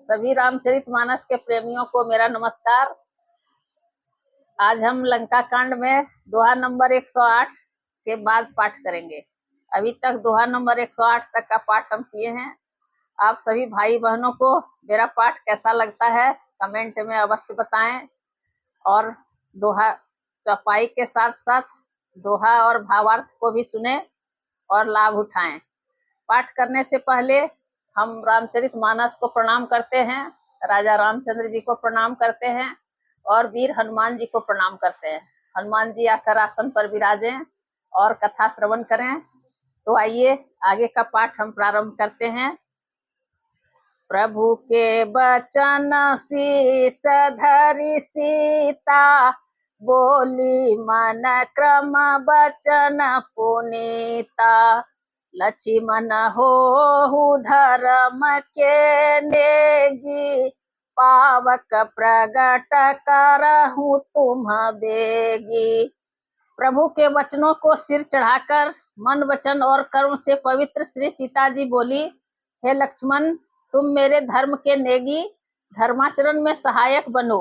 सभी रामचरितमानस के प्रेमियों को मेरा नमस्कार। आज हम लंका कांड में दोहा नंबर 108 के बाद पाठ करेंगे। अभी तक दोहा नंबर 108 तक का पाठ हम किए हैं। आप सभी भाई बहनों को मेरा पाठ कैसा लगता है कमेंट में अवश्य बताएं और दोहा चौपाई के साथ साथ दोहा और भावार्थ को भी सुने और लाभ उठाएं। पाठ करने से पहले हम रामचरितमानस को प्रणाम करते हैं, राजा रामचंद्र जी को प्रणाम करते हैं और वीर हनुमान जी को प्रणाम करते हैं। हनुमान जी आकर आसन पर विराजें और कथा श्रवण करें। तो आइए आगे का पाठ हम प्रारंभ करते हैं। प्रभु के बचन शीस धरि सीता, बोली मन क्रम बचन पुनीता। लक्ष्मण होहु धर्म के नेगी, पावक प्रगट करहु तुम बेगी। प्रभु के वचनों को सिर चढ़ाकर मन वचन और कर्म से पवित्र श्री सीता जी बोली, हे लक्ष्मण, तुम मेरे धर्म के नेगी, धर्माचरण में सहायक बनो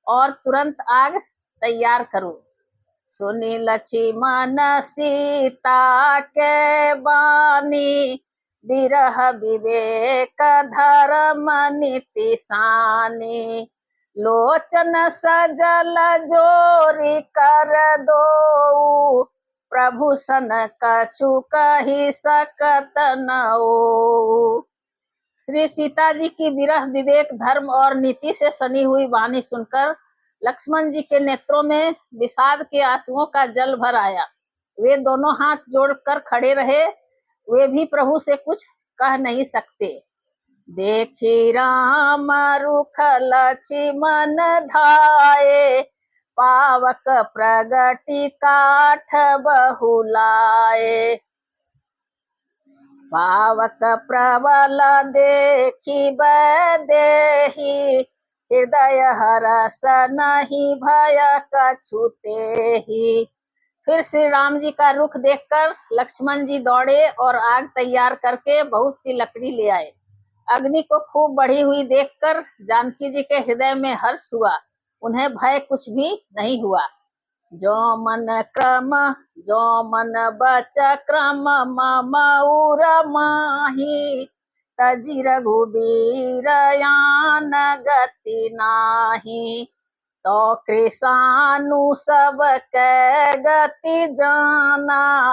और तुरंत आग तैयार करो। सुनी लक्ष्मण सीता के बानी, विरह विवेक धर्म नीति सानी। लोचन सजल जोरी कर दो, प्रभु सन कछु कही सकत नओ। श्री सीता जी की विरह विवेक धर्म और नीति से सनी हुई वाणी सुनकर लक्ष्मण जी के नेत्रों में विषाद के आंसुओं का जल भर आया। वे दोनों हाथ जोड़कर खड़े रहे, वे भी प्रभु से कुछ कह नहीं सकते। देखी राम रुख लक्ष्मण धाये, पावक प्रगति काठ बहुलाए। पावक प्रबल देखी बैदेही, हृदय हरस नहीं भय कछुते ही। फिर श्री राम जी का रुख देखकर लक्ष्मण जी दौड़े और आग तैयार करके बहुत सी लकड़ी ले आए। अग्नि को खूब बढ़ी हुई देखकर जानकी जी के हृदय में हर्ष हुआ, उन्हें भय कुछ भी नहीं हुआ। जो मन क्रम जो मन बच क्रम मऊर माही, तजी रघुबीर यान गति नाही। तो कृषानु सब कै गति जाना,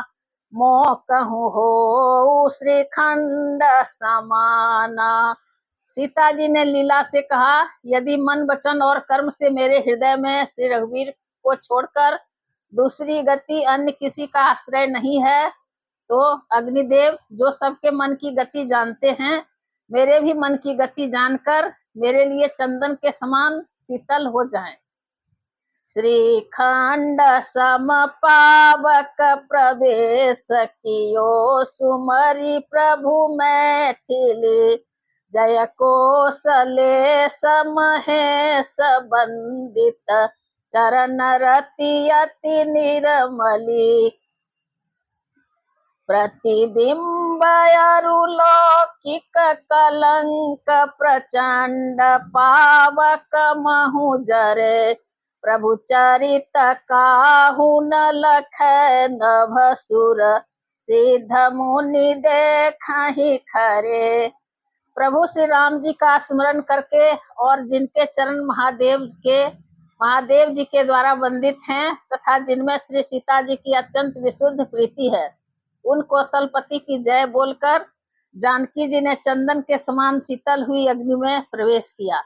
मोह कहूँ हो श्रीखंड समाना। सीता जी ने लीला से कहा, यदि मन वचन और कर्म से मेरे हृदय में श्री रघुवीर को छोड़कर दूसरी गति अन्य किसी का आश्रय नहीं है, तो अग्निदेव जो सबके मन की गति जानते हैं, मेरे भी मन की गति जानकर मेरे लिए चंदन के समान शीतल हो जाएं। श्रीखंड सम पावक प्रवेश कियो, सुमरी प्रभु मैथिली। जय कौशले समहेश बंदित, चरण रति अति निर्मली। प्रतिबिंब अरुलौकिक कलंक प्रचंड, पावक महु जरे। प्रभु चरित काहू न लखै नभसुर, सिद्ध मुनि देखहि खरे। प्रभु श्री राम जी का स्मरण करके और जिनके चरण महादेव जी के द्वारा वंदित हैं तथा जिनमें श्री सीता जी की अत्यंत विशुद्ध प्रीति है, उन कौशलपति की जय बोलकर जानकी जी ने चंदन के समान शीतल हुई अग्नि में प्रवेश किया।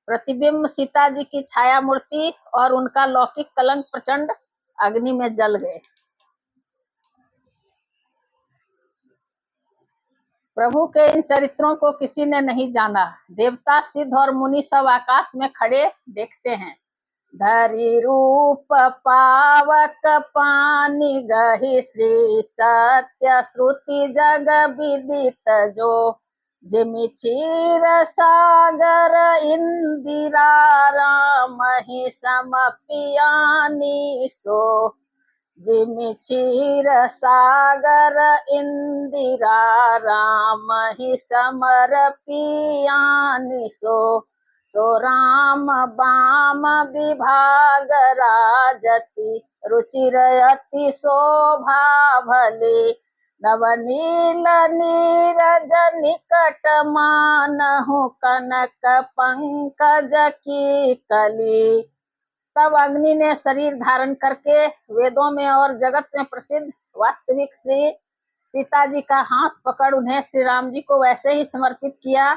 प्रतिबिंब सीता जी की छाया मूर्ति और उनका लौकिक कलंक प्रचंड अग्नि में जल गए। प्रभु के इन चरित्रों को किसी ने नहीं जाना। देवता सिद्ध और मुनि सब आकाश में खड़े देखते हैं। धरि रूप पावक पानी गहि, श्री सत्य श्रुति जग विदित जो। जिमि क्षीर सागर इंदिरा, राम ही सम पियानी सो। जिमि क्षीर सागर इंदिरा राम ही समर पियानि सो राम बाम विभाग राजति रुचिर अति शोभा भले नवनील नीरज निकट मानहु कनक पंकज की कली। तब अग्नि ने शरीर धारण करके वेदों में और जगत में प्रसिद्ध वास्तविक श्री सीता जी का हाथ पकड़ उन्हें श्री राम जी को वैसे ही समर्पित किया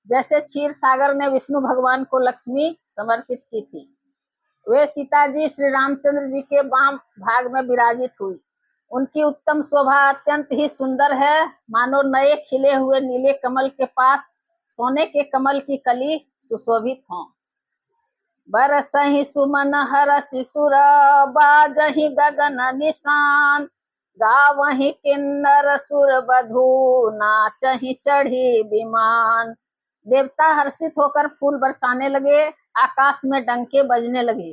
जैसे क्षीर सागर ने विष्णु भगवान को लक्ष्मी समर्पित की थी। वे सीता जी श्री रामचंद्र जी के वाम भाग में विराजित हुई। उनकी उत्तम शोभा अत्यंत ही सुंदर है, मानो नए खिले हुए नीले कमल के पास सोने के कमल की कली सुशोभित हों। बरसहि सुमन हरषि सुर बाजहि गगन निशान गावहि किन्नर सुर बधू नाचहि चढ़ी विमान। देवता हर्षित होकर फूल बरसाने लगे, आकाश में डंके बजने लगे,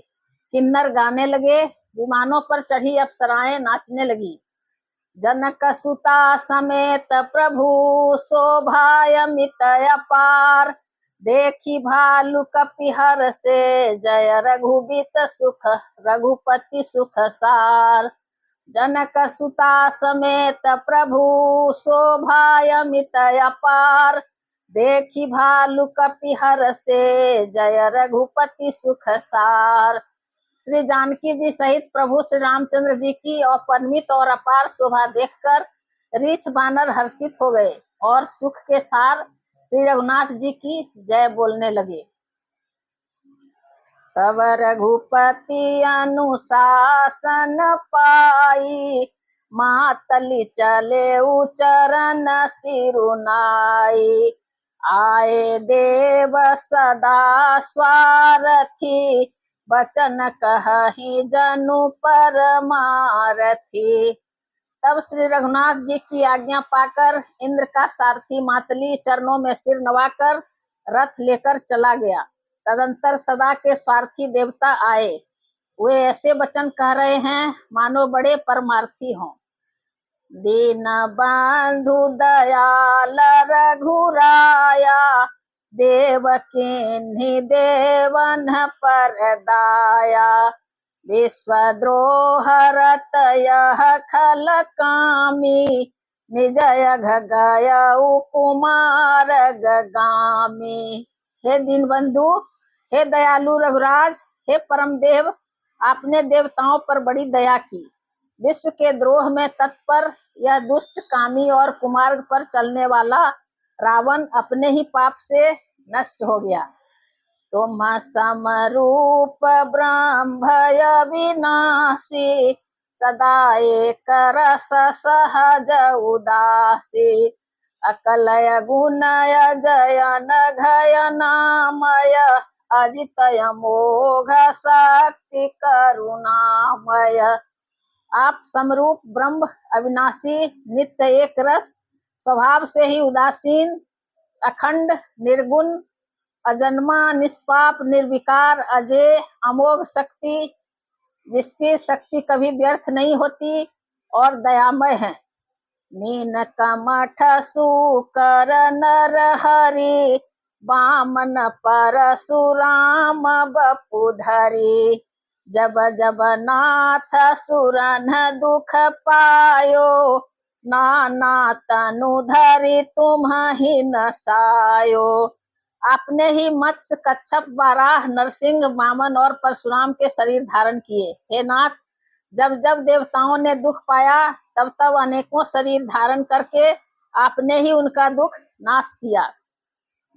किन्नर गाने लगे, विमानों पर चढ़ी अप्सराएं नाचने लगी। जनक सुता समेत प्रभु शोभायमित अपार देखी भालु कपिहर से जय रघुबीत सुख रघुपति सुख सार। जनक सुता समेत प्रभु शोभायमित अपार देखी भालु कपिहर से जय रघुपति सुख सार। श्री जानकी जी सहित प्रभु श्री रामचंद्र जी की अपरिमित और अपार शोभा देखकर रीछ बानर हर्षित हो गए और सुख के सार श्री रघुनाथ जी की जय बोलने लगे। तब रघुपति अनुशासन पाई मातली चले उचरण सिरुनाई। आए देव सदा स्वारथी बचन कहहि जनु परमारथी। तब श्री रघुनाथ जी की आज्ञा पाकर इंद्र का सारथी मातली चरणों में सिर नवाकर रथ लेकर चला गया। तदंतर सदा के स्वार्थी देवता आए। वे ऐसे वचन कह रहे हैं मानो बड़े परमार्थी हों। दीन बंधु दयाल रघुराया देवकीन्हि देवन पर दाया। विश्वद्रोह रत यह खल कामी निजय गयउ कुमार गगामी। हे दीन बंधु, हे दयालु रघुराज, हे परम देव, आपने देवताओं पर बड़ी दया की। विश्व के द्रोह में तत्पर यह दुष्ट कामी और कुमार्ग पर चलने वाला रावण अपने ही पाप से नष्ट हो गया। तुम समरूप ब्रह्मय विनाशी सदा एक रस सहज उदासी। अकलय गुणय जयन घय नामय अजितय मोघ शक्ति करुणामय। आप समरूप ब्रह्म अविनाशी नित्य एक रस स्वभाव से ही उदासीन अखंड निर्गुण अजन्मा निष्पाप निर्विकार अजय अमोघ शक्ति जिसकी शक्ति कभी व्यर्थ नहीं होती और दयामय है। मीन कमठ सुकर नर हरि वामन परशुराम बपुधरी। जब जब नाथ सुरन दुख पायो नाना तनु धरि तुम्हि नसायो। आपने ही मत्स्य कच्छप वाराह नरसिंह वामन और परशुराम के शरीर धारण किए। हे नाथ, जब जब देवताओं ने दुख पाया तब तब अनेकों शरीर धारण करके आपने ही उनका दुख नाश किया।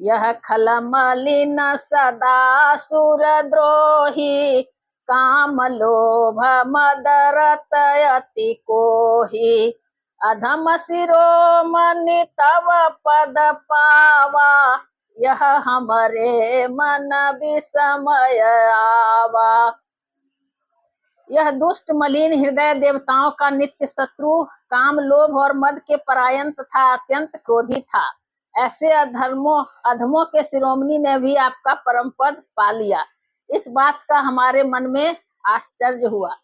यह खल मलिन सदा सुर द्रोही काम लोभ मद रत अति कोही। अधम शिरोमणि तव पद पावा यह हमरे मन विस्मय आवा। यह दुष्ट मलिन हृदय देवताओं का नित्य शत्रु काम लोभ और मद के परायण तथा अत्यंत क्रोधी था। ऐसे अधमों के शिरोमणि ने भी आपका परम पद पा लिया। इस बात का हमारे मन में आश्चर्य हुआ।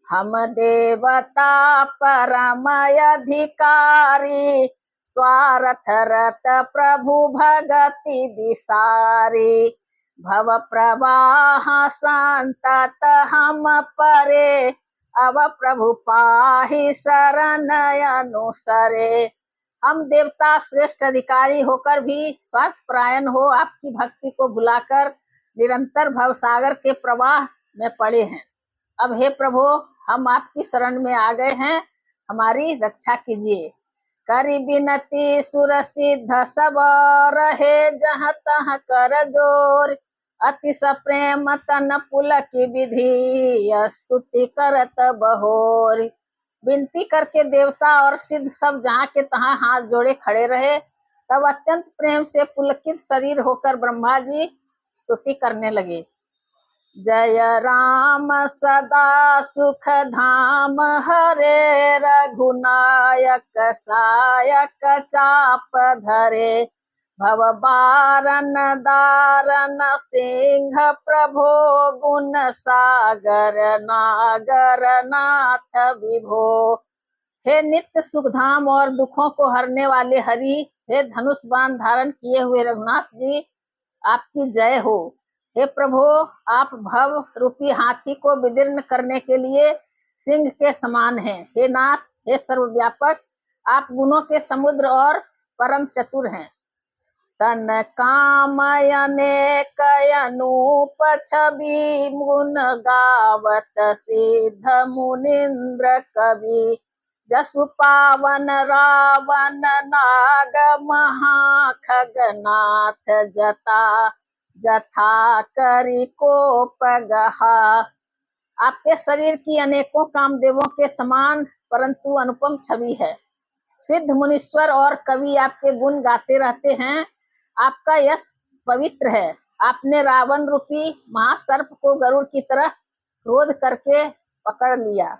हम देवता परम अधिकारी, स्वार्थ रत प्रभु भगति विसारी। भव प्रवाह संतत हम परे, अब प्रभु पाहि शरण अनुसरे। हम देवता श्रेष्ठ अधिकारी होकर भी स्वार्थ परायण हो आपकी भक्ति को भुलाकर निरंतर भवसागर के प्रवाह में पड़े हैं। अब हे प्रभु, हम आपकी शरण में आ गए हैं, हमारी रक्षा कीजिए। करी बिनती सुर सिद्ध सब रहे, जहाँ तहाँ कर जोर। अतिश प्रेम तन पुलक विधि, स्तुति करत बहोर। विनती करके देवता और सिद्ध सब जहाँ के तहाँ हाथ जोड़े खड़े रहे। तब अत्यंत प्रेम से पुलकित शरीर होकर ब्रह्मा जी स्तुति करने लगे। जय राम सदा सुख धाम हरे, रघुनायक सायक चाप धरे। भव बारन दारन सिंह प्रभो, गुण सागर नागर नाथ विभो। हे नित्य सुखधाम और दुखों को हरने वाले हरि, हे धनुष बाण धारण किए हुए रघुनाथ जी, आपकी जय हो। हे प्रभु, आप भव रूपी हाथी को विदीर्ण करने के लिए सिंह के समान हैं। हे नाथ, हे सर्वव्यापक, आप गुणों के समुद्र और परम चतुर हैं। तन कामयने कयनूप छवि, गुण गावत सिद्ध मुनिंद्र कवि। जसु पावन रावण नाग महा, खगनाथ जटा जथा करी कोप गहा। आपके शरीर की अनेकों कामदेवों के समान परंतु अनुपम छवि है। सिद्ध मुनीश्वर और कवि आपके गुण गाते रहते हैं। आपका यश पवित्र है। आपने रावण रूपी महासर्प को गरुड़ की तरह क्रोध करके पकड़ लिया।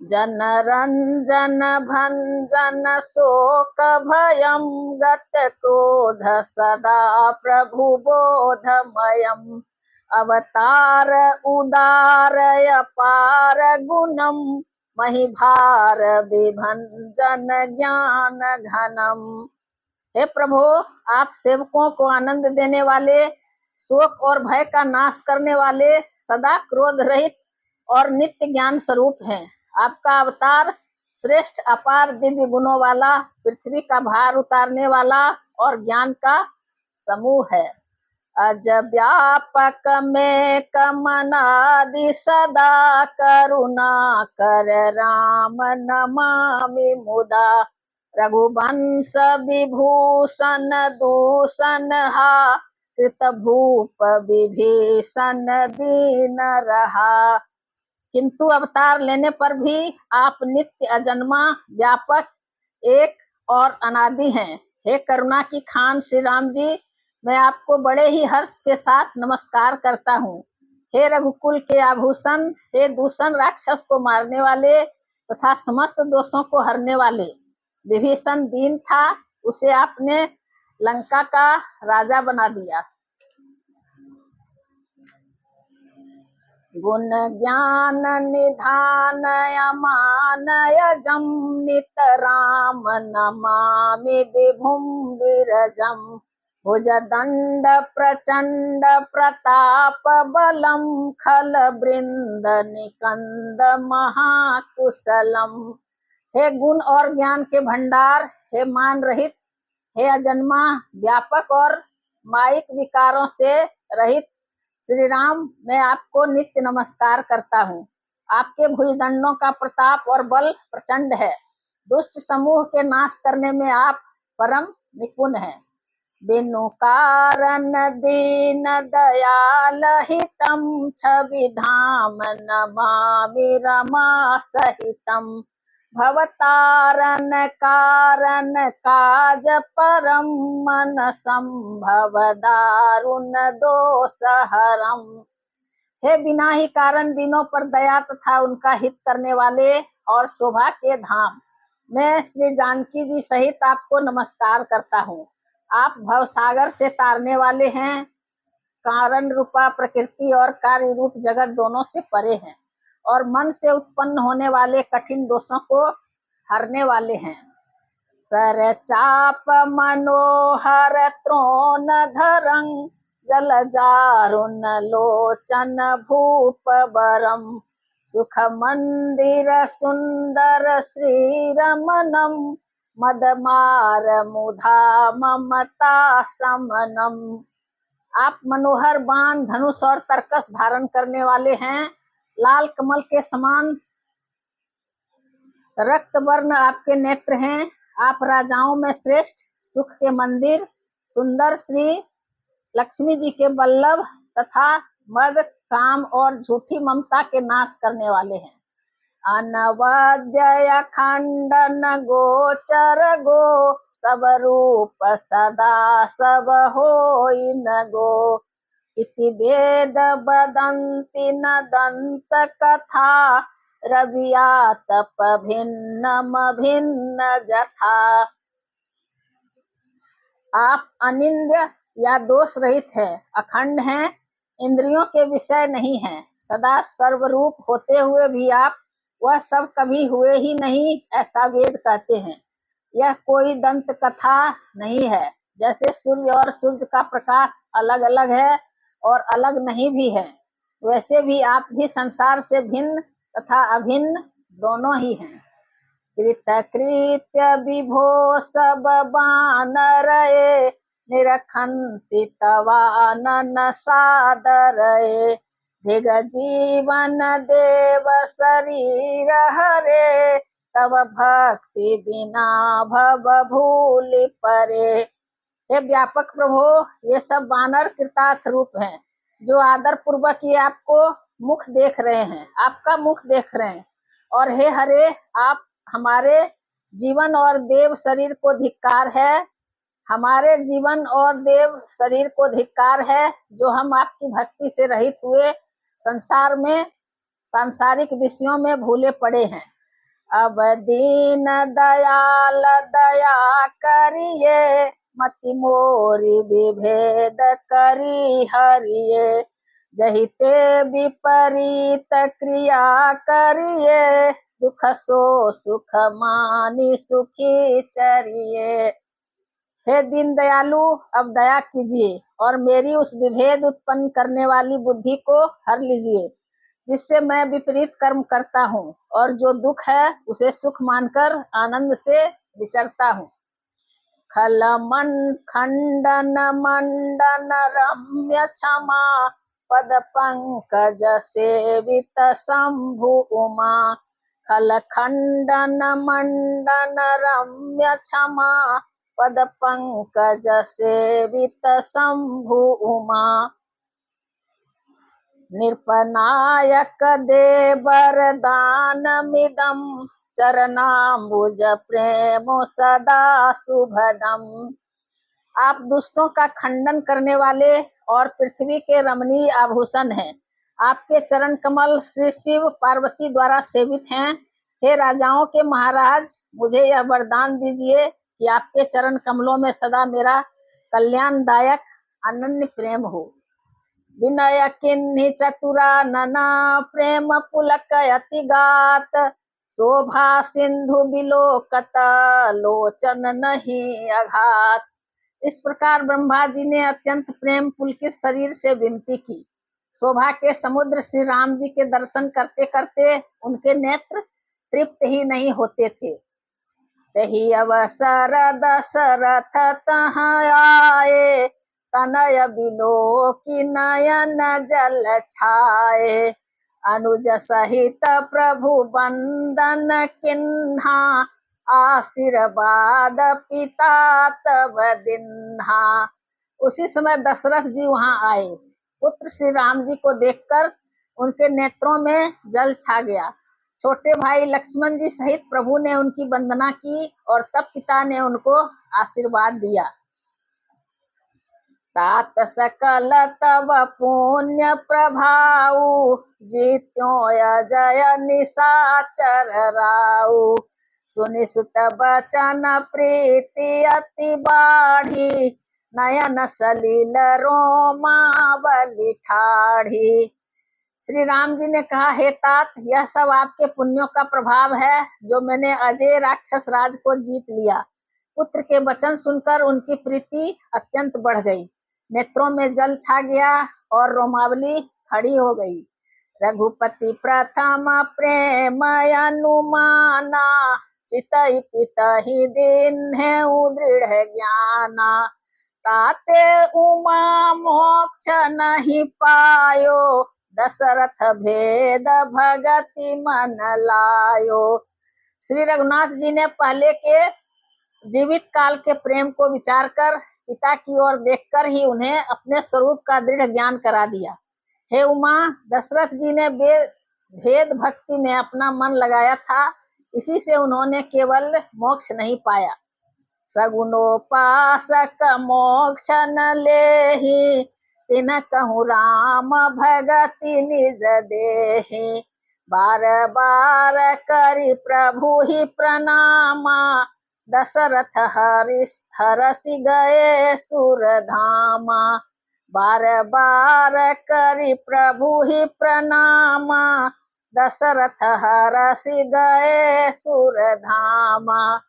जन रंजन भंजन शोक भयम, गत क्रोध सदा प्रभु बोधमयम। अवतार उदार अपार गुणम, महिभार विभंजन ज्ञान घनम। हे प्रभु, आप सेवकों को आनंद देने वाले, शोक और भय का नाश करने वाले, सदा क्रोध रहित और नित्य ज्ञान स्वरूप हैं। आपका अवतार श्रेष्ठ अपार दिव्य गुणों वाला, पृथ्वी का भार उतारने वाला और ज्ञान का समूह है। अज व्यापक में कमनादि सदा, करुणा कर राम नमामि मुदा। रघुवंश विभूषण दूषण हा, कृत भूप विभीषण दीन रहा। किंतु अवतार लेने पर भी आप नित्य अजन्मा, व्यापक, एक और अनादि हैं। हे करुणा की खान श्री राम जी, मैं आपको बड़े ही हर्ष के साथ नमस्कार करता हूँ। हे रघुकुल के आभूषण, हे दूषण राक्षस को मारने वाले तथा समस्त दोषों को हरने वाले। विभीषण दीन था, उसे आपने लंका का राजा बना दिया। गुण ज्ञान निधान अमानय जम, नित राम नमामि विभुम विरजम। भुज दंड प्रचंड प्रताप बलम, खल बृंद निकंद महाकुशलम। हे गुण और ज्ञान के भंडार, हे मान रहित, हे अजन्मा, व्यापक और माइक विकारों से रहित श्री राम, मैं आपको नित्य नमस्कार करता हूँ। आपके भुजदंडों का प्रताप और बल प्रचंड है। दुष्ट समूह के नाश करने में आप परम निपुण हैं। बिनु कारण दीन दयाल हितम, छवि धाम नमामि रमा सहितम। भवतारण कारण काज परम, मन संभव दारुण दोष हरम। हे बिना ही कारण दिनों पर दया तथा उनका हित करने वाले और शोभा के धाम, मैं श्री जानकी जी सहित आपको नमस्कार करता हूँ। आप भवसागर से तारने वाले हैं। कारण रूपा प्रकृति और कार्य रूप जगत दोनों से परे हैं। और मन से उत्पन्न होने वाले कठिन दोषों को हरने वाले हैं। सर चाप मनोहर त्रोण धरं जलजारुण लोचन भूप बरम सुख मंदिर सुंदर श्री रमनम मदमार मुधा ममता समनम। आप मनोहर बाण धनुष और तरकस धारण करने वाले हैं। लाल कमल के समान रक्त वर्ण आपके नेत्र हैं। आप राजाओं में श्रेष्ठ, सुख के मंदिर, सुंदर श्री लक्ष्मी जी के वल्लभ तथा मद, काम और झूठी ममता के नाश करने वाले हैं। अनवद्य खंडन गोचर गो सब रूप सदा सब होई न गो इति वेद बदंति न दंत कथा रविया तप भिन्नम भिन्न जथा। आप अनिंद्य या दोष रहित है, अखंड हैं, इंद्रियों के विषय नहीं हैं, सदा सर्वरूप होते हुए भी आप वह सब कभी हुए ही नहीं, ऐसा वेद कहते हैं। यह कोई दंत कथा नहीं है। जैसे सूर्य और सूर्य का प्रकाश अलग अलग है और अलग नहीं भी है, वैसे भी आप भी संसार से भिन्न तथा अभिन्न दोनों ही हैं। कृतकृत्य विभो सब बानरये निरखन्ति तवानन सादरये धिग जीवन देव शरीर हरे तब भक्ति बिना भव भूलि परे। हे व्यापक प्रभो, ये सब बानर कृतार्थ रूप हैं जो आदर पूर्वक ये आपको मुख देख रहे हैं, आपका मुख देख रहे हैं। और हे हरे, आप हमारे जीवन और देव शरीर को धिक्कार है, हमारे जीवन और देव शरीर को धिक्कार है जो हम आपकी भक्ति से रहित हुए संसार में सांसारिक विषयों में भूले पड़े हैं। अब दीन दयाल दया करिए मति मोरी विभेद करी हरिये जहिते विपरीत क्रिया करिए दुख सो सुख मानी सुखी चरिए। हे दीन दयालु, अब दया कीजिए और मेरी उस विभेद उत्पन्न करने वाली बुद्धि को हर लीजिए जिससे मैं विपरीत कर्म करता हूँ और जो दुख है उसे सुख मानकर आनंद से विचरता हूँ। खल मन खंडन मंडन रम्य क्षमा पद पंकज सेवित शंभु उमा खल खंडन मंडन रम्य क्षमा पद पंकज सेवित शंभु उमा निरपनायक दे वरदान मिदम चरणाम्बुज प्रेमो सदा शुभदम। आप दुष्टों का खंडन करने वाले और पृथ्वी के रमणीय आभूषण हैं। आपके चरण कमल श्री शिव पार्वती द्वारा सेवित हैं। हे राजाओं के महाराज, मुझे यह वरदान दीजिए कि आपके चरण कमलों में सदा मेरा कल्याणदायक अनन्य प्रेम हो। विनय किन्हि चतुरा नना प्रेम पुलक अति गात शोभा सिंधु बिलोकत लोचन नहीं अघात। इस प्रकार ब्रह्मा जी ने अत्यंत प्रेम पुलकित शरीर से विनती की। शोभा के समुद्र श्री राम जी के दर्शन करते करते उनके नेत्र तृप्त ही नहीं होते थे। तही अवसर दशरथ तहाँ आए तनय बिलो की नयन जल छाए अनुज सहित प्रभु बंदन किन्हा आशीर्वाद पिता तब दिन्हा। उसी समय दशरथ जी वहां आए। पुत्र श्री राम जी को देखकर उनके नेत्रों में जल छा गया। छोटे भाई लक्ष्मण जी सहित प्रभु ने उनकी वंदना की और तब पिता ने उनको आशीर्वाद दिया। तात सकल तब पुण्य प्रभाऊ जीत्यो जय निशाचर राऊ सुनि सुत बचन प्रीति अति बाढ़ी नयन सलील रोमावली ठाढ़ी श्री राम जी ने कहा, हे तात, यह सब आपके पुण्यों का प्रभाव है जो मैंने अजय राक्षस राज को जीत लिया। पुत्र के वचन सुनकर उनकी प्रीति अत्यंत बढ़ गई, नेत्रों में जल छा गया और रोमावली खड़ी हो गई। रघुपति प्रथम प्रेम अनुमाना, चितई पितहि दिन है दृढ़ ज्ञाना। ताते उमा मोक्ष नहीं पायो, दशरथ भेद भगति मन लायो। श्री रघुनाथ जी ने पहले के जीवित काल के प्रेम को विचार कर पिता की ओर देखकर ही उन्हें अपने स्वरूप का दृढ़ ज्ञान करा दिया। हे उमा, दशरथ जी ने भेद भक्ति में अपना मन लगाया था, इसी से उन्होंने केवल मोक्ष नहीं पाया। सगुनोपासक मोक्ष न लेहि, तिन कहूँ राम भगति निज देहि। बार बार करि प्रभु ही प्रणामा, दशरथ हरसि गए सुर धामा। बार बार करि प्रभु ही प्रणामा, दशरथ हरसि गए सुर धामा।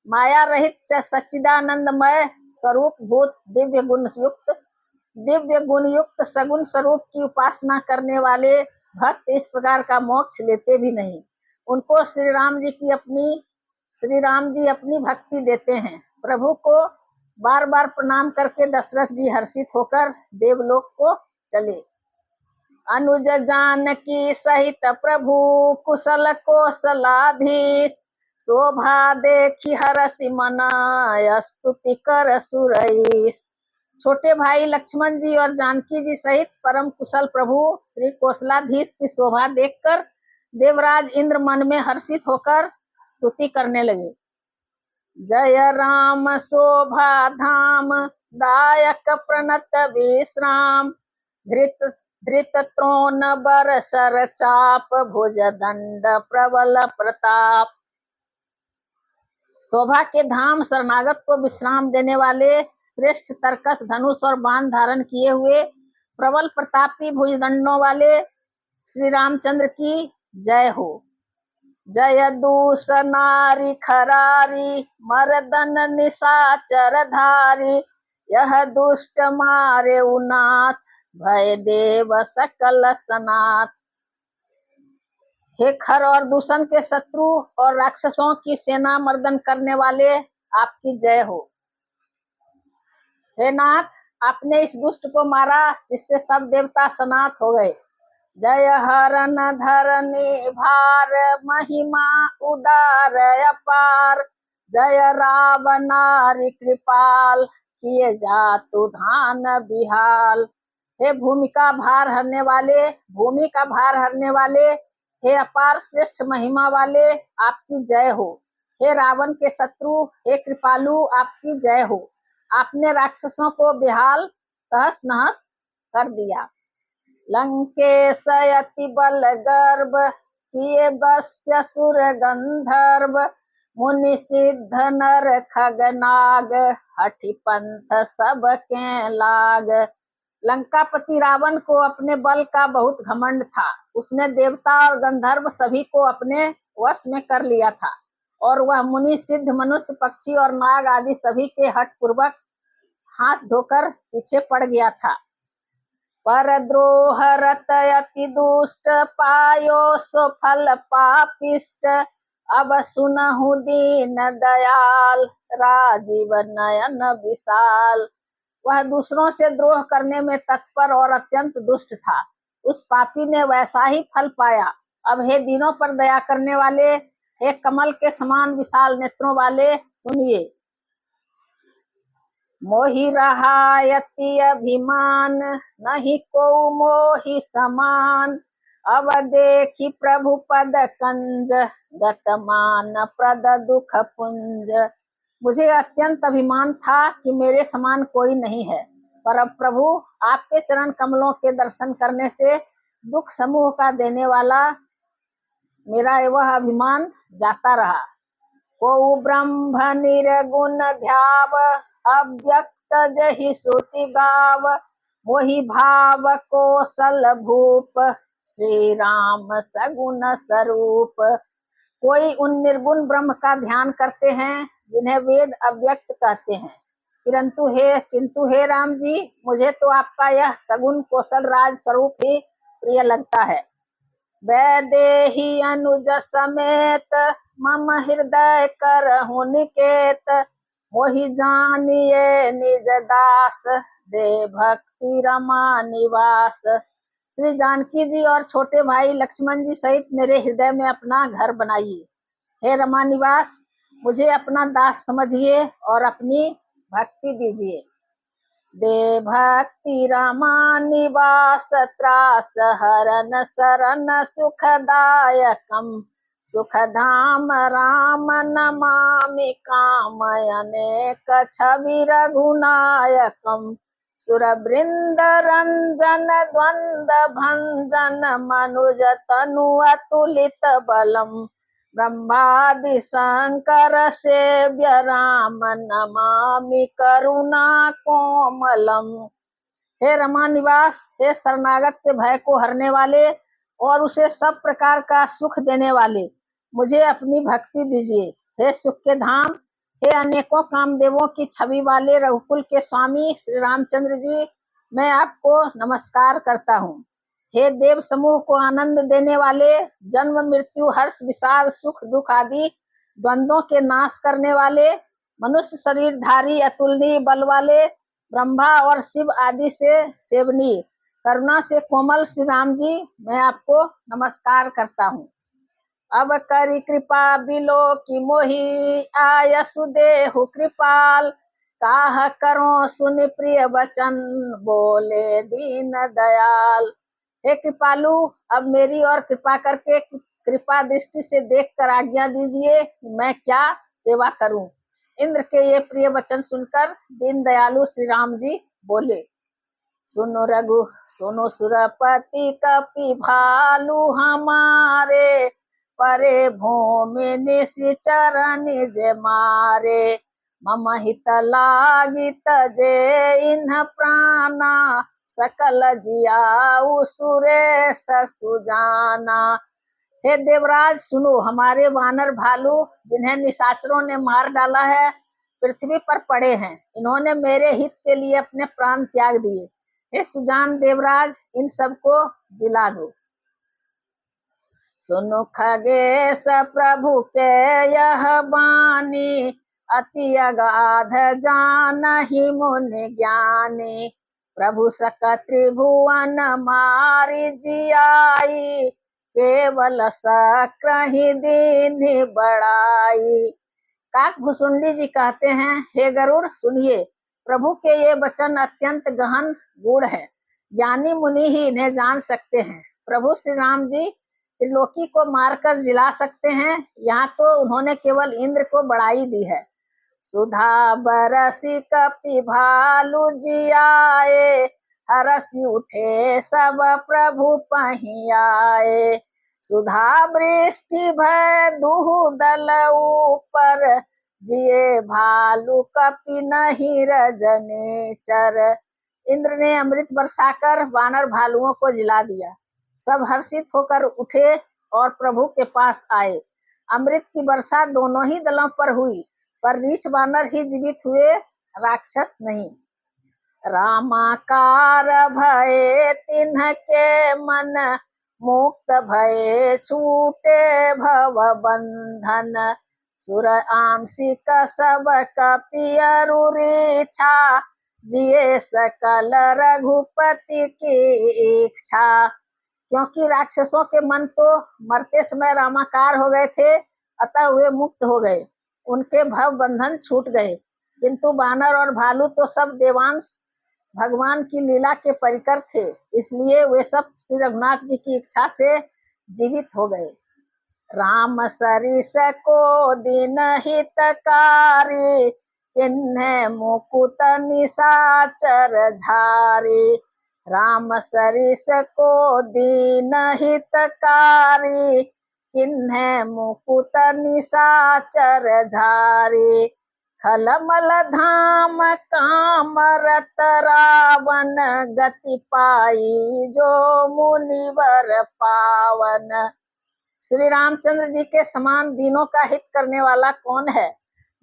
माया रहित सच्चिदानंदमय स्वरूप भूत दिव्य गुण युक्त सगुण स्वरूप की उपासना करने वाले भक्त इस प्रकार का मोक्ष लेते भी नहीं। उनको श्री राम जी अपनी भक्ति देते हैं। प्रभु को बार बार प्रणाम करके दशरथ जी हर्षित होकर देवलोक को चले। अनुज जानकी सहित प्रभु कुशल कौशलाधीश, शोभा देखी हरसि मनाय स्तुति कर सुरईस। छोटे भाई लक्ष्मण जी और जानकी जी सहित परम कुशल प्रभु श्री कौशलाधीश की शोभा देखकर देवराज इंद्र मन में हर्षित होकर स्तुति करने लगे। जय राम शोभा धाम, दायक प्रणत विश्राम। धृत त्रोण बरसर चाप, भुज दंड प्रबल प्रताप। शोभा के धाम, शरणागत को विश्राम देने वाले, श्रेष्ठ तरकस धनुष और बाण धारण किए हुए, प्रबल प्रतापी भुजदंडों वाले श्री रामचंद्र की जय हो। जय दूष नारी खरारी, मर्दन निशाचर धारी। यह दुष्ट मारे उनाथ, भय देव सकल सनाथ। हे खर और दूषण के शत्रु और राक्षसों की सेना मर्दन करने वाले, आपकी जय हो। हे नाथ, आपने इस दुष्ट को मारा जिससे सब देवता सनाथ हो गए। जय हरन धरनी भार, महिमा उदार अपार। जय रावणारि कृपाल, किए जातु धान बिहाल। हे भूमि का भार हरने वाले, हे अपार श्रेष्ठ महिमा वाले, आपकी जय हो। हे रावण के शत्रु, हे कृपालु, आपकी जय हो। आपने राक्षसों को बेहाल तहस नहस कर दिया। लंकेश अति बल गर्भ, किए वश्य सुर गंधर्व। मुनि सिद्ध नर खगनाग, हठि पंथ सब के लाग। लंकापति रावण को अपने बल का बहुत घमंड था। उसने देवता और गंधर्व सभी को अपने वश में कर लिया था, और वह मुनि सिद्ध मनुष्य पक्षी और नाग आदि सभी के हठ पूर्वक हाथ धोकर पीछे पड़ गया था। पर द्रोह रत अति दुष्ट, पायो सो फल पापिष्ट। अब सुनहु दीन दयाल, राजीव नयन विशाल। वह दूसरों से द्रोह करने में तत्पर और अत्यंत दुष्ट था। उस पापी ने वैसा ही फल पाया। अब हे दीनों पर दया करने वाले, हे कमल के समान विशाल नेत्रों वाले, सुनिए। मोहि रहायति अभिमान, नहीं को मोहि समान। अब देखी प्रभु पद कंज, गतमान प्रद दुख पुंज। मुझे अत्यंत अभिमान था कि मेरे समान कोई नहीं है, पर अब प्रभु आपके चरण कमलों के दर्शन करने से दुख समूह का देने वाला मेरा वह अभिमान जाता रहा। को ब्रह्म निर्गुण ध्याव, अव्यक्त जहि श्रुति गाव। मोहि भाव कौशल भूप, श्री राम सगुण स्वरूप। कोई उन निर्गुण ब्रह्म का ध्यान करते हैं जिन्हें वेद अव्यक्त कहते हैं, किंतु हे राम जी, मुझे तो आपका यह सगुण कौशल राज स्वरूप ही प्रिय लगता है। वैदेही अनुज समेत मम हृदय करहु निकेत, मोहि जानिए निज दास, दे भक्ति रमा निवास। श्री जानकी जी और छोटे भाई लक्ष्मण जी सहित मेरे हृदय में अपना घर बनाइए। हे रमा निवास, मुझे अपना दास समझिए और अपनी भक्ति दीजिए। दे भक्ति रमा निवास, त्रास हरन शरण सुखदायकम, सुखधाम राम नमामि कामयनेक छवि रघुनायकम। सुरवृंद रंजन द्वंद भंजन, मनुज तनु अतुलित बलम, ब्रह्मादि शंकर सेव्य राम नमामि करुणा कोमलम। हे रमा निवास, हे शरणागत के भय को हरने वाले और उसे सब प्रकार का सुख देने वाले, मुझे अपनी भक्ति दीजिए। हे सुख के धाम, हे अनेकों कामदेवों की छवि वाले रघुकुल के स्वामी श्री रामचंद्र जी, मैं आपको नमस्कार करता हूँ। हे देव समूह को आनंद देने वाले, जन्म मृत्यु हर्ष विषाद सुख दुख आदि द्वंद्वों के नाश करने वाले, मनुष्य शरीरधारी अतुलनीय बल वाले, ब्रह्मा और शिव आदि से सेवनीय, करुणा से कोमल श्री राम जी, मैं आपको नमस्कार करता हूँ। अब करी कृपा बिलो की मोहि, आयसु देहु कृपाल, काह करो सुनि प्रिय वचन, बोले दीन दयाल। हे कृपालु, अब मेरी और कृपा करके कृपा दृष्टि से देखकर आज्ञा दीजिए कि मैं क्या सेवा करूं। इंद्र के ये प्रिय वचन सुनकर दीन दयालु श्री राम जी बोले, सुनो सुरपति कपि भालु हमारे, परे भूमि निशिचर निज मारे, मम हित लागी तजे इन्ह प्राणा, सकल जियाउ सुरेश सुजाना। हे देवराज सुनो, हमारे वानर भालू जिन्हें निशाचरों ने मार डाला है पृथ्वी पर पड़े हैं, इन्होंने मेरे हित के लिए अपने प्राण त्याग दिए। हे सुजान देवराज, इन सबको जिला दो। सुनो खगेश प्रभु के यह बानी, अति अगाध जानहि मुनि ज्ञानी, प्रभु सक त्रिभुवन मारि जियाई, केवल सक्रहि दीन्हि बड़ाई। काक भुसुंडी जी कहते हैं, हे गरुड़ सुनिए, प्रभु के ये वचन अत्यंत गहन गूढ़ है, ज्ञानी मुनि ही इन्हें जान सकते हैं। प्रभु श्री राम जी त्रिलोकी को मारकर जिला सकते हैं, यहाँ तो उन्होंने केवल इंद्र को बड़ाई दी है। सुधा बरसी कपि भालू जियाए, हरसी उठे सब प्रभु पहियाए, सुधा वृष्टि भय दुहु दल ऊपर, जिए भालू कपि नहीं रजने चर। इंद्र ने अमृत बरसाकर वानर भालुओं को जिला दिया, सब हर्षित होकर उठे और प्रभु के पास आए। अमृत की वर्षा दोनों ही दलों पर हुई, पर रीछ वानर ही जीवित हुए, राक्षस नहीं। रामाकार भये तिन्ह के मन, मुक्त भये छूटे भव बंधन, सुर आंशिक सब कपि अरुरीछा, जिए सकल रघुपति की इच्छा। क्योंकि राक्षसों के मन तो मरते समय रामाकार हो गए थे, अतः वे मुक्त हो गए, उनके भव बंधन छूट गए। किंतु बानर और भालू तो सब देवांश भगवान की लीला के परिकर थे, इसलिए वे सब श्री रघुनाथ जी की इच्छा से जीवित हो गए। राम सरिस को दिन हितकारी, किन्हे मुकुत निशाचर झारी, राम सरिस को दीन हितकारी, किन्हे मुकुत निशाचर झारी, खलमल धाम काम रत रावण, मन गति पाई जो मुनिवर पावन। श्री रामचंद्र जी के समान दीनों का हित करने वाला कौन है,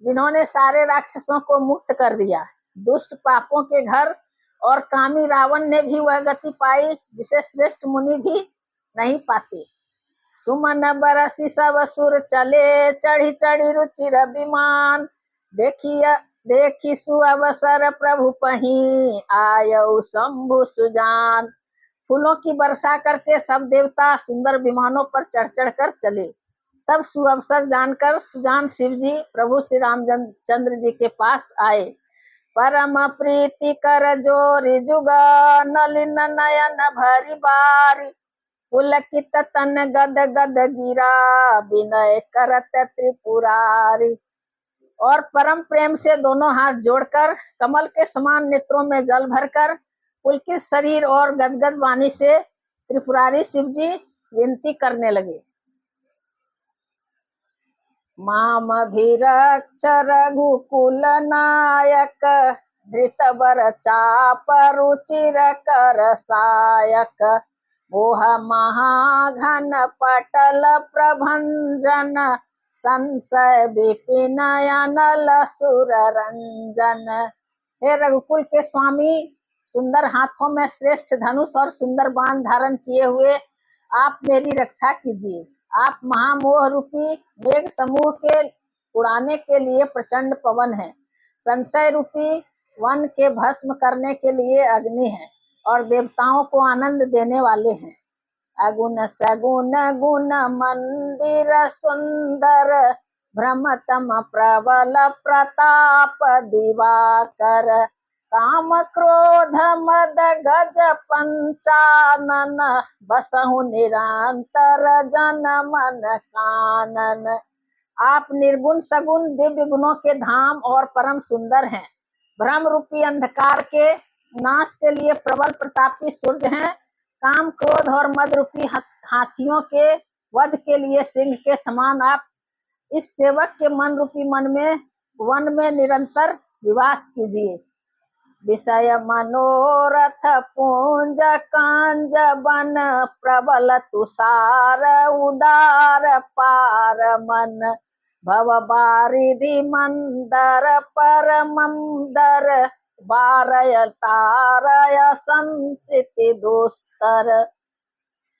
जिन्होंने सारे राक्षसों को मुक्त कर दिया। दुष्ट पापों के घर और कामी रावण ने भी वह गति पाई जिसे श्रेष्ठ मुनि भी नहीं पाते। सुमन बरसी सब सुर चले, चढ़ी चढ़ी रुचिर अभिमान। देखी सुअवसर प्रभु पही, आयौ शंभु सुजान। फूलों की वर्षा करके सब देवता सुंदर विमानों पर चढ़ चढ़ कर चले। तब सुअवसर जानकर सुजान शिव जी प्रभु श्री रामचंद्र जी के पास आए। परम प्रीति कर जोरी जुगा, नलिन नयन भरी बारी। पुलकित तन गद गद गिरा, विनय करत त्रिपुरारी। और परम प्रेम से दोनों हाथ जोड़कर कमल के समान नेत्रों में जल भरकर पुलकित शरीर और गदगद वाणी से त्रिपुरारी शिव जी विनती करने लगे। माम भीरक्ष रघुकुल नायक, धृतवर चाप रुचिर कर सायक। मोह महाघन पटल प्रभंजन, संशय विपिन अनल सुर रंजन। हे रघुकुल के स्वामी, सुंदर हाथों में श्रेष्ठ धनुष और सुंदर बाण धारण किए हुए आप मेरी रक्षा कीजिए। आप महामोह रूपी मेघ समूह के उड़ाने के लिए प्रचंड पवन है, संशय रूपी वन के भस्म करने के लिए अग्नि है और देवताओं को आनंद देने वाले हैं। अगुण सगुण गुण मंदिर सुंदर, भ्रमतम प्रबल प्रताप दिवाकर। काम क्रोध मद गज पंचानन, बसहु निरंतर जन मन कानन। आप निर्गुण सगुण दिव्य गुणों के धाम और परम सुंदर हैं। भ्रम रूपी अंधकार के नाश के लिए प्रबल प्रतापी सूर्य हैं। काम क्रोध और मद रूपी हाथियों के वध के लिए सिंह के समान आप इस सेवक के मन रूपी वन में निरंतर निवास कीजिए। विषय मनोरथ पुंज कांज बन, प्रबल तुषार उदार पार मन। भव बारिधि मंदर परमंदर, बारय तारय संसिति दुस्तर।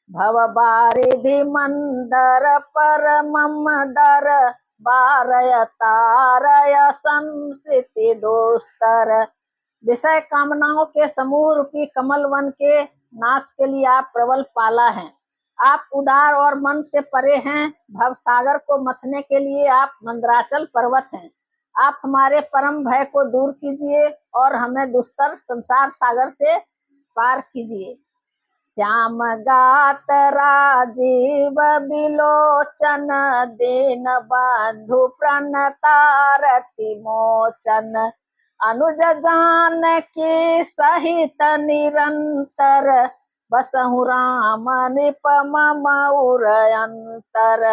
भव बारिधि मंदर परमंदर, बारय तारय संसिति दुस्तर। विषय कामनाओं के समूह रूपी कमल वन के नाश के लिए आप प्रबल पाला हैं। आप उदार और मन से परे हैं। भव सागर को मथने के लिए आप मंदराचल पर्वत हैं। आप हमारे परम भय को दूर कीजिए और हमें दुस्तर संसार सागर से पार कीजिए। श्याम गात राजीव बिलोचन, दीन बंधु प्रणतारति मोचन। अनुज जानकी सहित निरंतर, बसहु राम निपम मऊरयंतर।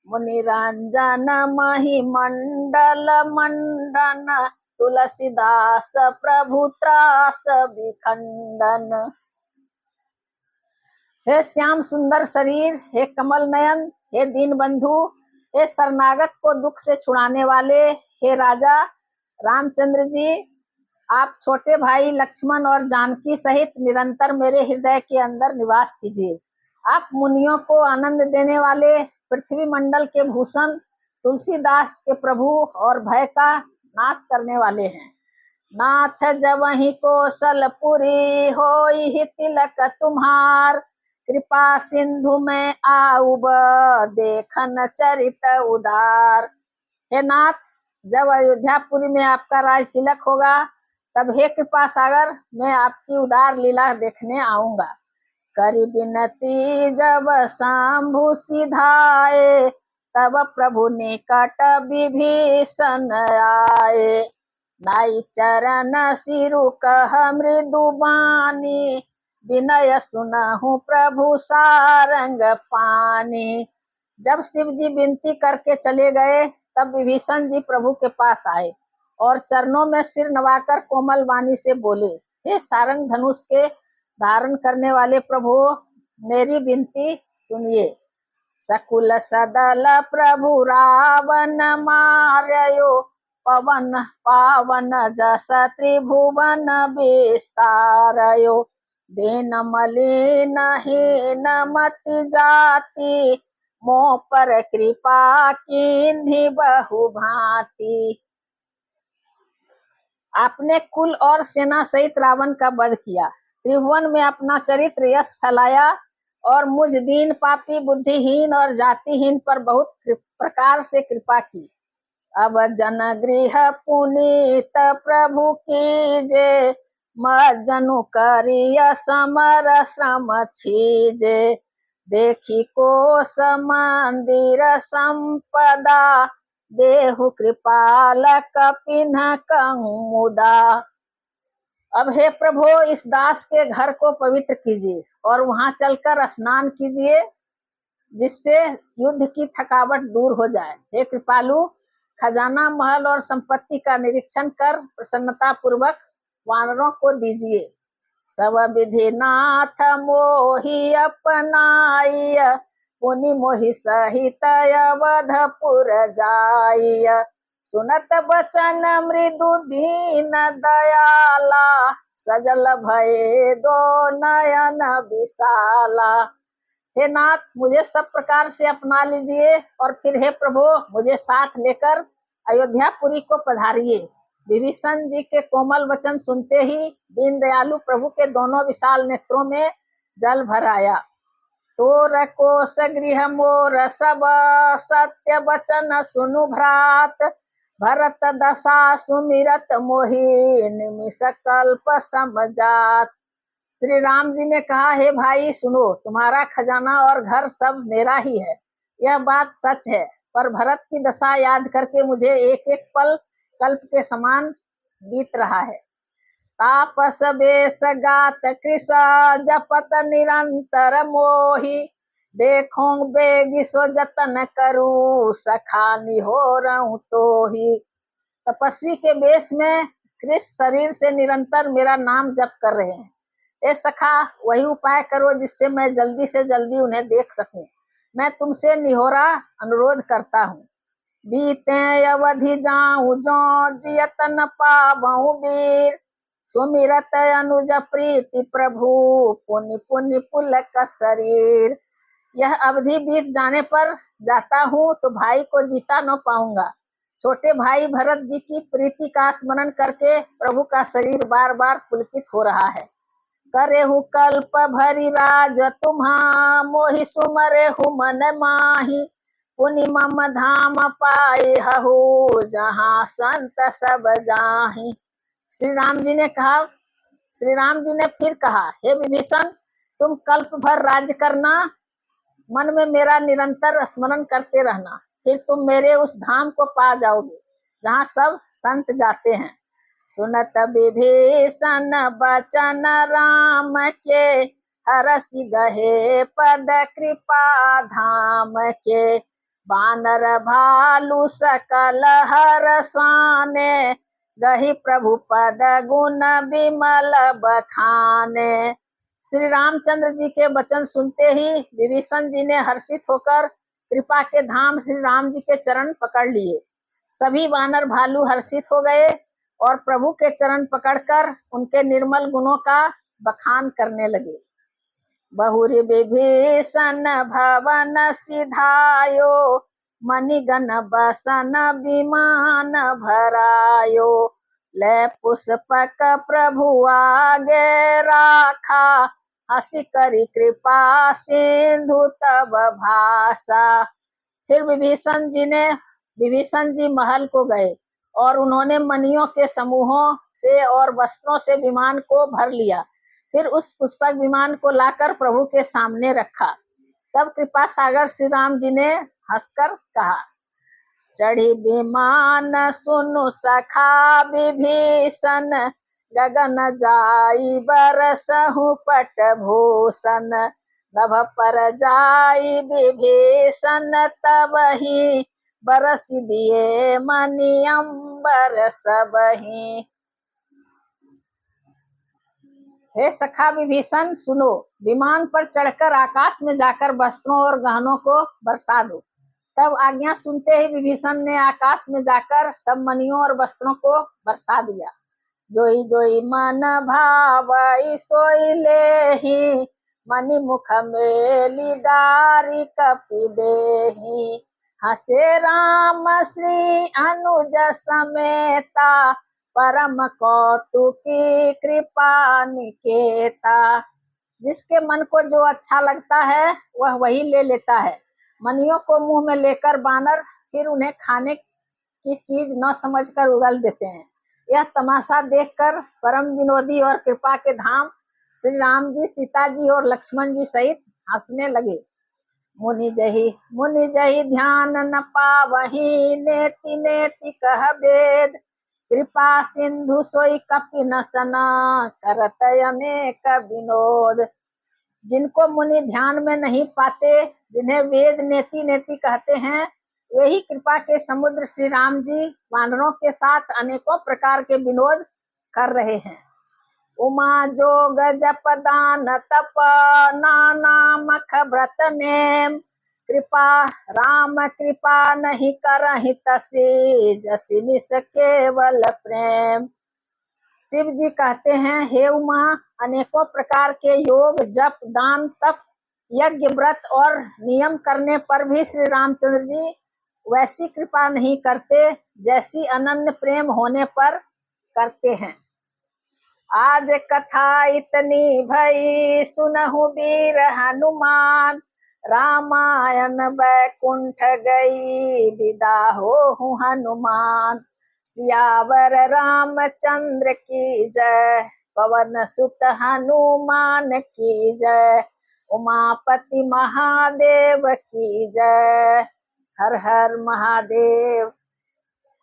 मुनिरंजन मही मंडल मंडन, तुलसीदास प्रभु त्रास विखंडन। हे श्याम सुंदर शरीर, हे कमल नयन, हे दीन बंधु, हे शरणागत को दुख से छुड़ाने वाले, हे राजा रामचंद्र जी, आप छोटे भाई लक्ष्मण और जानकी सहित निरंतर मेरे हृदय के अंदर निवास कीजिए। आप मुनियों को आनंद देने वाले, पृथ्वी मंडल के भूषण, तुलसीदास के प्रभु और भय का नाश करने वाले हैं। नाथ जबहि कौशलपुरी, होई ही तिलक तुम्हार। कृपा सिंधु में आउब, देखन चरित उदार। हे नाथ, जब अयोध्यापुरी में आपका राज तिलक होगा, तब हे कृपा सागर, मैं आपकी उदार लीला देखने आऊंगा। करी बिनती जब शंभु सिधाए, तब प्रभु निकट विभीषण आए। नाई चरण सिरु कह मृदु बानी, विनय सुनहु प्रभु सारंग पानी। जब शिव जी विनती करके चले गए, तब विभीषण जी प्रभु के पास आए और चरणों में सिर नवाकर कोमल वाणी से बोले, हे सारंग धनुष के धारण करने वाले प्रभु, मेरी विनती सुनिए। सकुल सदल प्रभु रावण मार्यो, पवन पावन जस त्रिभुवन विस्तारयो। दीन मलिन हीन मति जाति, मोह पर कृपा कीन्ही बहु भांति। आपने कुल और सेना सहित रावण का वध किया, त्रिभुवन में अपना चरित्र यश फैलाया और मुझ दीन पापी बुद्धिहीन और जातिहीन पर बहुत प्रकार से कृपा की। अब जन गृह पुनीत प्रभु कीजे, मज्जनु करिय समर श्रम छीजे। देखी कोस मंदिर संपदा, देहु कृपाल कपिन्ह कमुदा। अब हे प्रभु, इस दास के घर को पवित्र कीजिए और वहां चलकर स्नान कीजिए, जिससे युद्ध की थकावट दूर हो जाए। हे कृपालु, खजाना महल और संपत्ति का निरीक्षण कर प्रसन्नता पूर्वक वानरों को दीजिए। सब विधि नाथ मोहि अपनाइय, पुनि मोहि सहित अवधपुर जाइय। सुनत बचन मृदु दीन दयाला, सजल भये दो नयन विशाला। हे नाथ, मुझे सब प्रकार से अपना लीजिए और फिर हे प्रभु, मुझे साथ लेकर अयोध्यापुरी को पधारिए। विभीषण जी के कोमल वचन सुनते ही दीन दयालु प्रभु के दोनों विशाल नेत्रों में जल भर आया। तोर कोस गृह मोर सब सत्य वचन सुनु भ्रात, भरत दशा सुमिरत मोहि निमिष कल्प समझात। श्री राम जी ने कहा, हे भाई सुनो, तुम्हारा खजाना और घर सब मेरा ही है, यह बात सच है, पर भरत की दशा याद करके मुझे एक एक पल कल्प के समान बीत रहा है। तापस बेस गात कृष जपत निरंतर मोहि, देखो बेगी सो जतन करूं सखानी हो रहूं तोहि। तपस्वी के बेस में कृष शरीर से निरंतर मेरा नाम जप कर रहे हैं। ए सखा, वही उपाय करो जिससे मैं जल्दी से जल्दी उन्हें देख सकूं। मैं तुमसे निहोरा अनुरोध करता हूँ। बीते अवधि जाऊं जो जियतन पावऊं वीर, सुमिरत अनुज प्रीति प्रभु पुनि पुनि पुलक शरीर। यह अवधि बीत जाने पर जाता हूँ तो भाई को जीता न पाऊंगा। छोटे भाई भरत जी की प्रीति का स्मरण करके प्रभु का शरीर बार बार पुलकित हो रहा है। करेहु कल्प भरी राज तुम्हा, मोहि सुमरेहु मन माही, पुनि मम धाम पाए हहु जहाँ संत सब जाहि। श्री राम जी ने फिर कहा, हे विभीषण, तुम कल्प भर राज्य करना, मन में मेरा निरंतर स्मरण करते रहना, फिर तुम मेरे उस धाम को पा जाओगे जहाँ सब संत जाते हैं। सुनत विभीषण बचन राम के, हरसि गहे पद कृपा धाम के। बानर भालू सकल हरसाने, गहि प्रभु पद गुण विमल बखाने। श्री रामचंद्र जी के वचन सुनते ही विभीषण जी ने हर्षित होकर कृपा के धाम श्री राम जी के चरण पकड़ लिए। सभी वानर भालू हर्षित हो गए और प्रभु के चरण पकड़कर उनके निर्मल गुणों का बखान करने लगे। बहुरी विभीषण भवन सिधायो, मणिगण बसन विमान भरायो। ले पुष्पक प्रभु आगे राखा, हंसी करी कृपा सिंधु तब भाषा। फिर विभीषण जी महल को गए और उन्होंने मणियों के समूहों से और वस्त्रों से विमान को भर लिया। फिर उस पुष्पक विमान को लाकर प्रभु के सामने रखा। तब कृपा सागर श्री राम जी ने हंसकर कहा, चढ़ी विमान सुनु सखा विभीषण, गगन जाई बरसहु पट भूषण। नभ पर जाई विभीषण तबहि, बरस दिए मनि अंबर सबहि। हे सखा विभीषण सुनो, विमान पर चढ़कर आकाश में जाकर वस्त्रों और गहनों को बरसा दो। तब आज्ञा सुनते ही विभीषण ने आकाश में जाकर सब मणियों और वस्त्रों को बरसा दिया। जोई जोई मन भावई सोई लेहि, मणि मुख मेली डारी कपि देहि। हसे राम श्री अनुज समेता, परम कौतुकी कृपा निकेता। जिसके मन को जो अच्छा लगता है वह वही ले लेता है। मणियों को मुंह में लेकर बानर फिर उन्हें खाने की चीज न समझकर उगल देते हैं। यह तमाशा देखकर परम विनोदी और कृपा के धाम श्री राम जी, सीता जी और लक्ष्मण जी सहित हंसने लगे। मुनि जही ध्यान न पावही, नेति नेति कह वेद। कृपा सिंधु सोई कपि नसना, करत अनेक विनोद। जिनको मुनि ध्यान में नहीं पाते, जिन्हें वेद नेति नेति कहते हैं, वही कृपा के समुद्र श्री राम जी वानरों के साथ अनेकों प्रकार के विनोद कर रहे हैं। उमा जोग जप दान तप, नाना मख व्रत नेम। कृपा राम कृपा नहीं करहि तसी, जसि निस केवल प्रेम। शिव जी कहते हैं, हे उमा, अनेकों प्रकार के योग, जप, दान, तप, यज्ञ, व्रत और नियम करने पर भी श्री रामचंद्र जी वैसी कृपा नहीं करते जैसी अनन्य प्रेम होने पर करते हैं। आज कथा इतनी भई, सुनहु वीर हनुमान। रामायण बैकुंठ गई, विदा होहु हनुमान। सियावर रामचंद्र की जय, पवन सुत हनुमान की जय। उमापति महादेव की जय। हर हर महादेव।